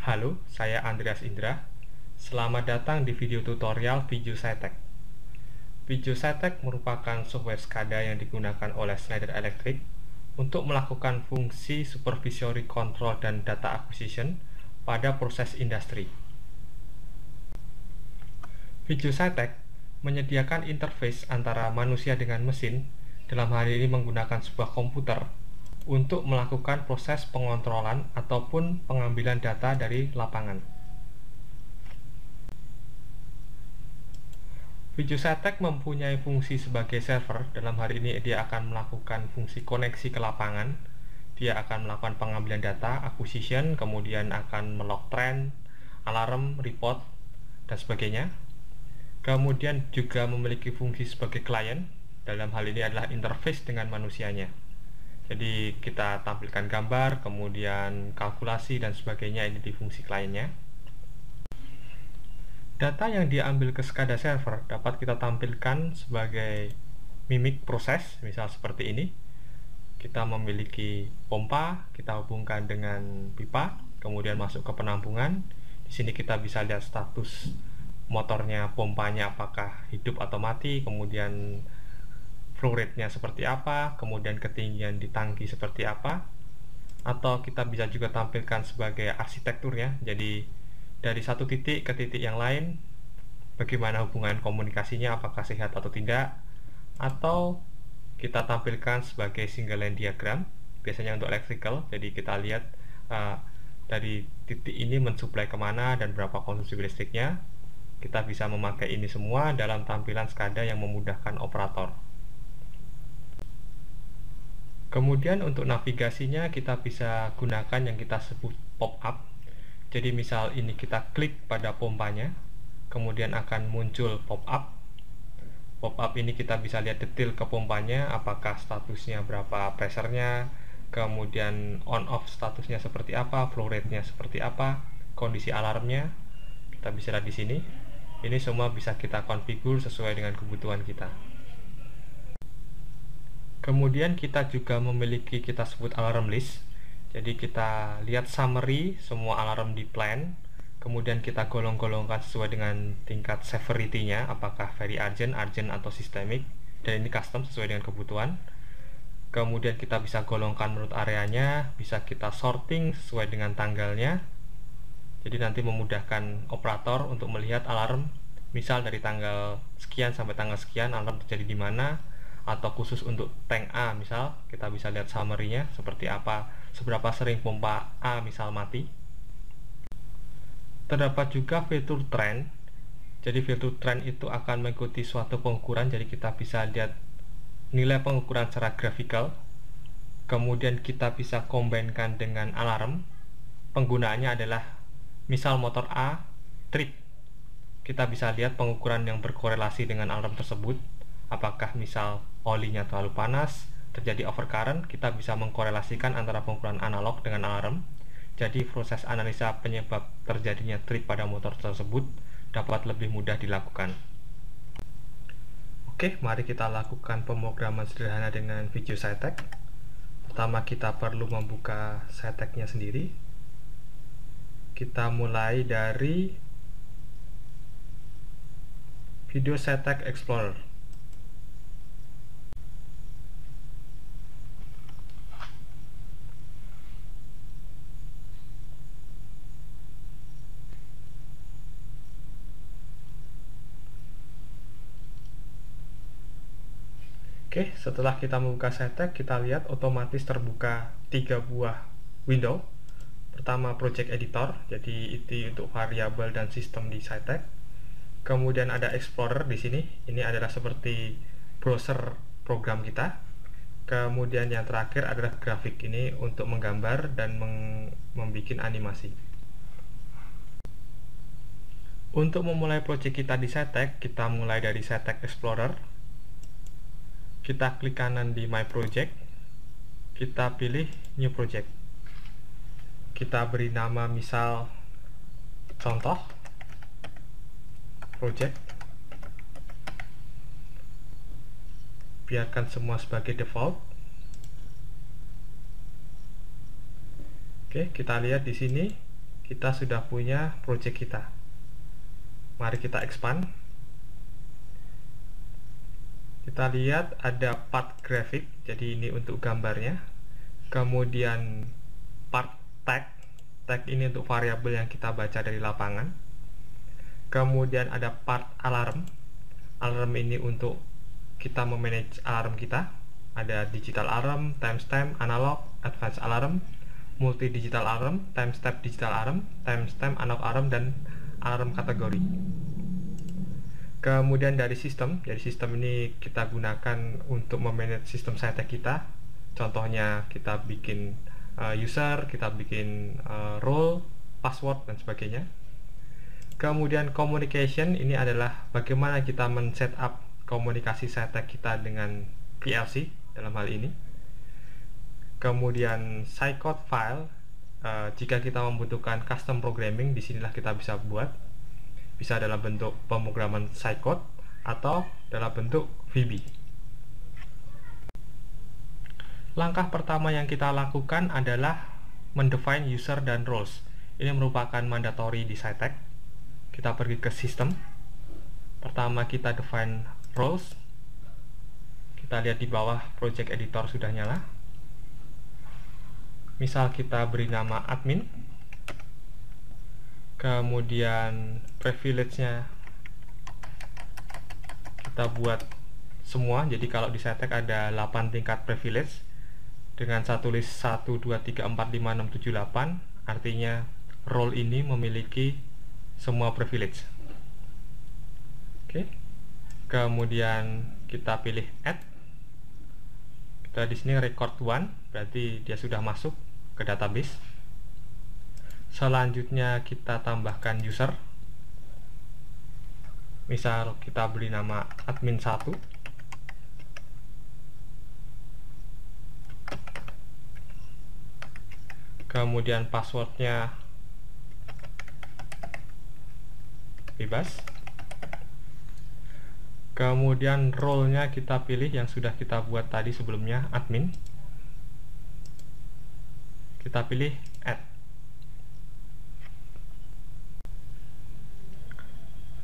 Halo, saya Andreas Indra. Selamat datang di video tutorial Video Cytek. Video Cytek merupakan software SCADA yang digunakan oleh Schneider Electric untuk melakukan fungsi supervisory control dan data acquisition pada proses industri. Video Cytek menyediakan interface antara manusia dengan mesin, dalam hal ini menggunakan sebuah komputer, untuk melakukan proses pengontrolan ataupun pengambilan data dari lapangan. Video Cytek mempunyai fungsi sebagai server. Dalam hal ini dia akan melakukan fungsi koneksi ke lapangan. Dia akan melakukan pengambilan data, acquisition, kemudian akan melog trend, alarm, report, dan sebagainya. Kemudian juga memiliki fungsi sebagai klien. Dalam hal ini adalah interface dengan manusianya. Jadi kita tampilkan gambar, kemudian kalkulasi dan sebagainya, ini di fungsi kliennya. Data yang diambil ke SCADA server dapat kita tampilkan sebagai mimik proses, misal seperti ini. Kita memiliki pompa, kita hubungkan dengan pipa, kemudian masuk ke penampungan. Di sini kita bisa lihat status motornya, pompanya apakah hidup atau mati, kemudian flow rate-nya seperti apa, kemudian ketinggian di tangki seperti apa. Atau kita bisa juga tampilkan sebagai arsitekturnya, jadi dari satu titik ke titik yang lain, bagaimana hubungan komunikasinya, apakah sehat atau tidak. Atau kita tampilkan sebagai single line diagram, biasanya untuk electrical. Jadi kita lihat dari titik ini mensuplai kemana dan berapa konsumsi listriknya. Kita bisa memakai ini semua dalam tampilan SCADA yang memudahkan operator. Kemudian untuk navigasinya kita bisa gunakan yang kita sebut pop-up. Jadi misal ini kita klik pada pompanya, kemudian akan muncul pop-up. Pop-up ini kita bisa lihat detail ke pompanya, apakah statusnya berapa pressure-nya, kemudian on-off statusnya seperti apa, flow rate-nya seperti apa, kondisi alarmnya. Kita bisa lihat di sini. Ini semua bisa kita konfigur sesuai dengan kebutuhan kita. Kemudian kita juga memiliki kita sebut alarm list. Jadi kita lihat summary semua alarm di plan, kemudian kita golong-golongkan sesuai dengan tingkat severity-nya, apakah very urgent, urgent atau systemic, dan ini custom sesuai dengan kebutuhan. Kemudian kita bisa golongkan menurut areanya, bisa kita sorting sesuai dengan tanggalnya. Jadi nanti memudahkan operator untuk melihat alarm, misal dari tanggal sekian sampai tanggal sekian alarm terjadi di mana, atau khusus untuk tank A misal, kita bisa lihat summary-nya seperti apa, seberapa sering pompa A misal mati. Terdapat juga fitur trend. Jadi fitur trend itu akan mengikuti suatu pengukuran, jadi kita bisa lihat nilai pengukuran secara grafikal. Kemudian kita bisa combine-kan dengan alarm. Penggunaannya adalah misal motor A trip, kita bisa lihat pengukuran yang berkorelasi dengan alarm tersebut. Apakah misal olinya terlalu panas, terjadi overcurrent, kita bisa mengkorelasikan antara pengukuran analog dengan alarm. Jadi proses analisa penyebab terjadinya trip pada motor tersebut dapat lebih mudah dilakukan. Oke, mari kita lakukan pemrograman sederhana dengan Video Cytek. Pertama kita perlu membuka Cytek-nya sendiri. Kita mulai dari Video Cytek Explorer. Oke, setelah kita membuka Cytek, kita lihat otomatis terbuka 3 buah window. Pertama Project Editor, jadi itu untuk variabel dan sistem di Cytek. Kemudian ada Explorer di sini. Ini adalah seperti browser program kita. Kemudian yang terakhir adalah grafik, ini untuk menggambar dan membuat animasi. Untuk memulai project kita di Cytek, kita mulai dari Cytek Explorer. Kita klik kanan di My Project, kita pilih New Project. Kita beri nama misal contoh project. Biarkan semua sebagai default. Oke, kita lihat di sini kita sudah punya project kita. Mari kita expand. Kita lihat ada part grafik, jadi ini untuk gambarnya. Kemudian part tag, tag ini untuk variabel yang kita baca dari lapangan. Kemudian ada part alarm, alarm ini untuk kita memanage alarm kita. Ada digital alarm, timestamp, analog, advanced alarm, multi digital alarm, timestamp digital alarm, timestamp analog alarm, dan alarm kategori. Kemudian dari sistem ini kita gunakan untuk memanage sistem Cytek kita. Contohnya kita bikin user, kita bikin role, password, dan sebagainya. Kemudian communication ini adalah bagaimana kita men-setup komunikasi Cytek kita dengan PLC dalam hal ini. Kemudian Cycode file, jika kita membutuhkan custom programming, disinilah kita bisa buat. Bisa dalam bentuk pemrograman Cycode atau dalam bentuk VB. Langkah pertama yang kita lakukan adalah mendefine user dan roles. Ini merupakan mandatory di Cytek. Kita pergi ke sistem. Pertama kita define roles. Kita lihat di bawah project editor sudah nyala. Misal kita beri nama admin. Kemudian privilege-nya kita buat semua. Jadi kalau di Cytek ada 8 tingkat privilege dengan satu list 1, 2, 3, 4, 5, 6, 7, 8. Artinya role ini memiliki semua privilege. Oke. Kemudian kita pilih add. Kita di sini record 1, berarti dia sudah masuk ke database. Selanjutnya kita tambahkan user. Misal kita beri nama admin 1. Kemudian passwordnya bebas. Kemudian role-nya kita pilih yang sudah kita buat tadi sebelumnya, admin. Kita pilih add.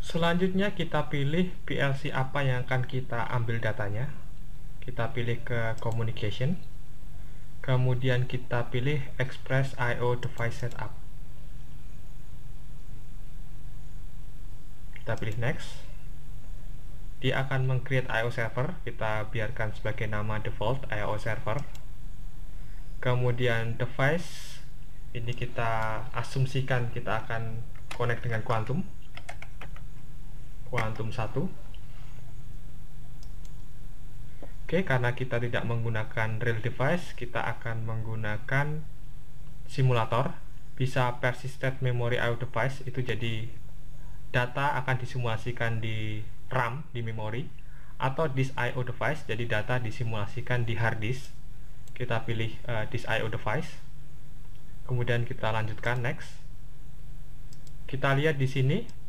Selanjutnya kita pilih PLC apa yang akan kita ambil datanya. Kita pilih ke communication. Kemudian kita pilih express IO device setup. Kita pilih next. Dia akan meng-create IO server. Kita biarkan sebagai nama default IO server. Kemudian device ini kita asumsikan kita akan connect dengan Quantum 1. Oke, karena kita tidak menggunakan real device, kita akan menggunakan simulator. Bisa persistent memory IO device, itu jadi data akan disimulasikan di RAM, di memori, atau disk IO device, jadi data disimulasikan di hard disk. Kita pilih disk IO device. Kemudian kita lanjutkan next. Kita lihat di sini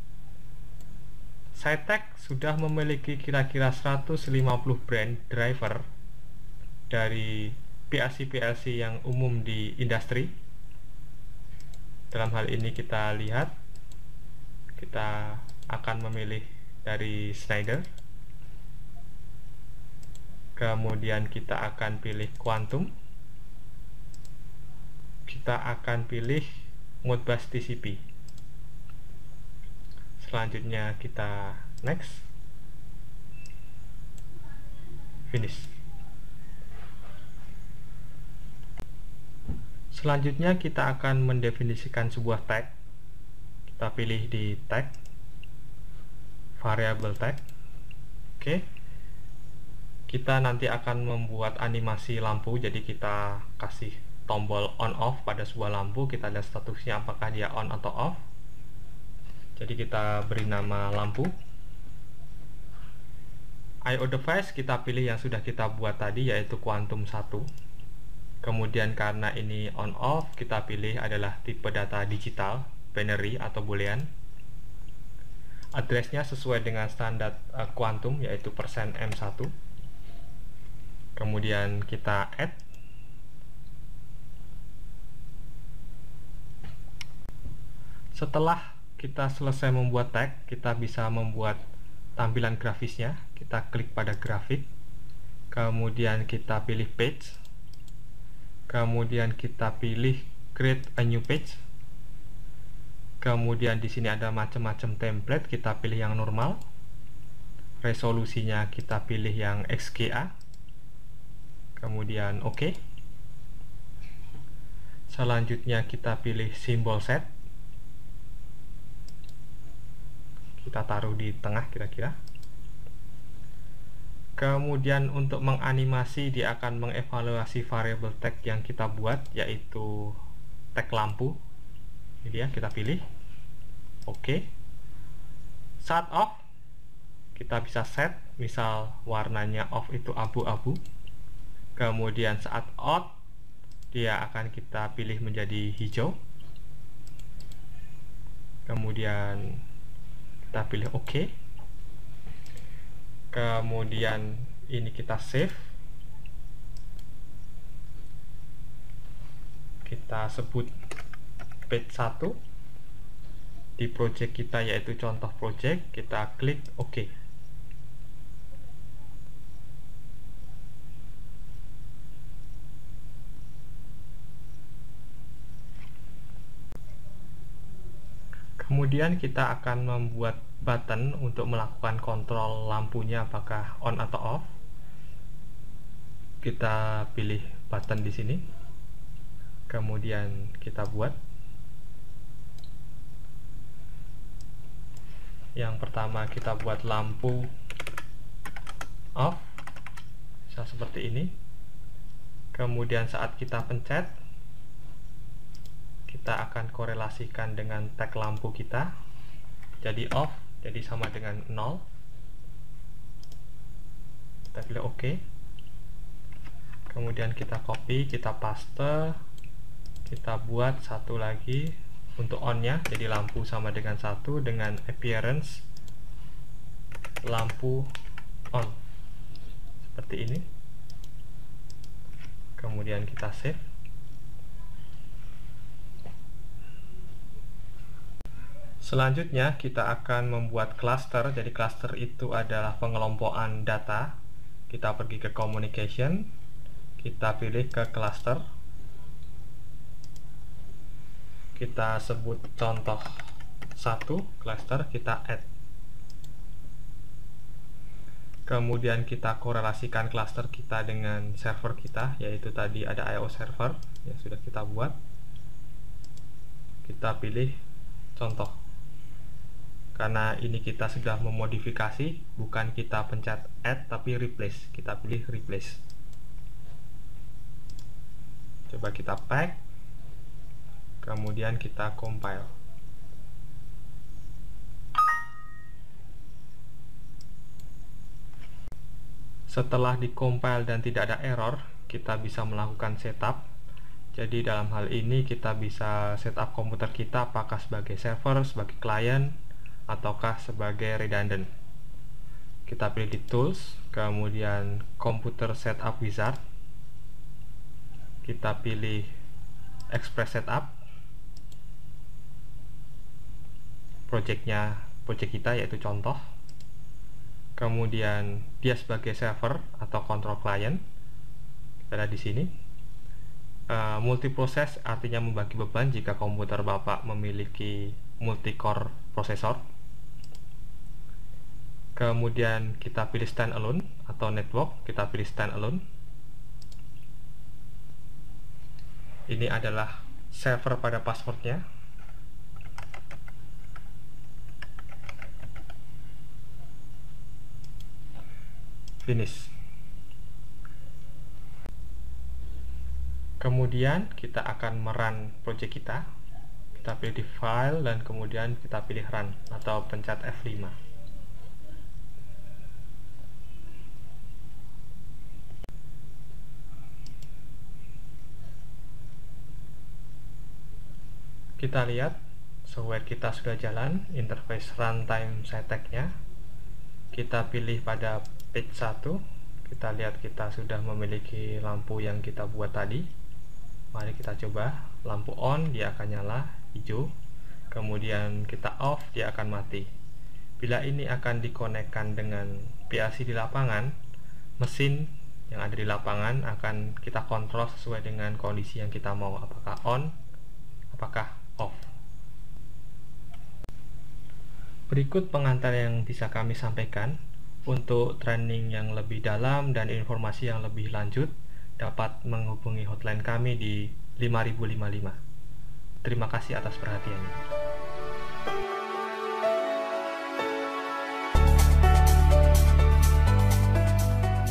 Cytek sudah memiliki kira-kira 150 brand driver dari PLC-PLC yang umum di industri. Dalam hal ini kita lihat, kita akan memilih dari Schneider. Kemudian kita akan pilih Quantum. Kita akan pilih Modbus TCP. Selanjutnya kita next, finish. Selanjutnya kita akan mendefinisikan sebuah tag. Kita pilih di tag, variable tag. Oke. Kita nanti akan membuat animasi lampu, jadi kita kasih tombol on off pada sebuah lampu. Kita lihat statusnya apakah dia on atau off. Jadi kita beri nama lampu. IO device kita pilih yang sudah kita buat tadi, yaitu Quantum 1. Kemudian karena ini on off, kita pilih adalah tipe data digital, binary atau boolean. Addressnya sesuai dengan standar Quantum, yaitu %M1. Kemudian kita add. Setelah kita selesai membuat tag, kita bisa membuat tampilan grafisnya. Kita klik pada grafik, kemudian kita pilih page, kemudian kita pilih create a new page. Kemudian di sini ada macam-macam template, kita pilih yang normal. Resolusinya kita pilih yang XGA. Kemudian OK. Selanjutnya kita pilih simbol set. Kita taruh di tengah kira-kira. Kemudian untuk menganimasi, dia akan mengevaluasi variabel tag yang kita buat, yaitu tag lampu. Ini dia, kita pilih OK. Saat off, kita bisa set, misal warnanya off itu abu-abu. Kemudian saat on, dia akan kita pilih menjadi hijau. Kemudian kita pilih OK. Kemudian ini kita save. Kita sebut page 1 di project kita, yaitu contoh project. Kita klik OK. Kemudian kita akan membuat button untuk melakukan kontrol lampunya apakah on atau off. Kita pilih button di sini. Kemudian kita buat. Yang pertama kita buat lampu off, bisa seperti ini. Kemudian saat kita pencet, kita akan korelasikan dengan tag lampu kita. Jadi off, jadi sama dengan 0. Kita pilih OK. Kemudian kita copy, kita paste. Kita buat satu lagi untuk on-nya, jadi lampu sama dengan 1 dengan appearance lampu on. Seperti ini. Kemudian kita save. Selanjutnya kita akan membuat cluster. Jadi cluster itu adalah pengelompokan data. Kita pergi ke communication, kita pilih ke cluster, kita sebut contoh 1 cluster, kita add. Kemudian kita korelasikan cluster kita dengan server kita, yaitu tadi ada IO server yang sudah kita buat. Kita pilih contoh. Karena ini kita sudah memodifikasi, bukan kita pencet add tapi replace. Kita pilih replace. Coba kita pack. Kemudian kita compile. Setelah di-compile dan tidak ada error, kita bisa melakukan setup. Jadi dalam hal ini kita bisa setup komputer kita apakah sebagai server, sebagai client, ataukah sebagai redundant. Kita pilih di tools, kemudian computer setup wizard. Kita pilih express setup. Project kita yaitu contoh. Kemudian dia sebagai server atau control client. Kita ada di sini. Multiproses artinya membagi beban jika komputer Bapak memiliki multi-core prosesor. Kemudian kita pilih standalone atau network, kita pilih standalone. Ini adalah server pada passwordnya. Finish. Kemudian kita akan merun project kita. Kita pilih di file dan kemudian kita pilih run atau pencet F5. Kita lihat software kita sudah jalan, interface runtime setec-nya. Kita pilih pada page 1. Kita lihat kita sudah memiliki lampu yang kita buat tadi. Mari kita coba. Lampu on, dia akan nyala hijau. kemudian kita off, dia akan mati. Bila ini akan dikonekkan dengan PLC di lapangan, mesin yang ada di lapangan akan kita kontrol sesuai dengan kondisi yang kita mau, apakah on, apakah off. Berikut pengantar yang bisa kami sampaikan. Untuk training yang lebih dalam dan informasi yang lebih lanjut, dapat menghubungi hotline kami di 5055. Terima kasih atas perhatiannya.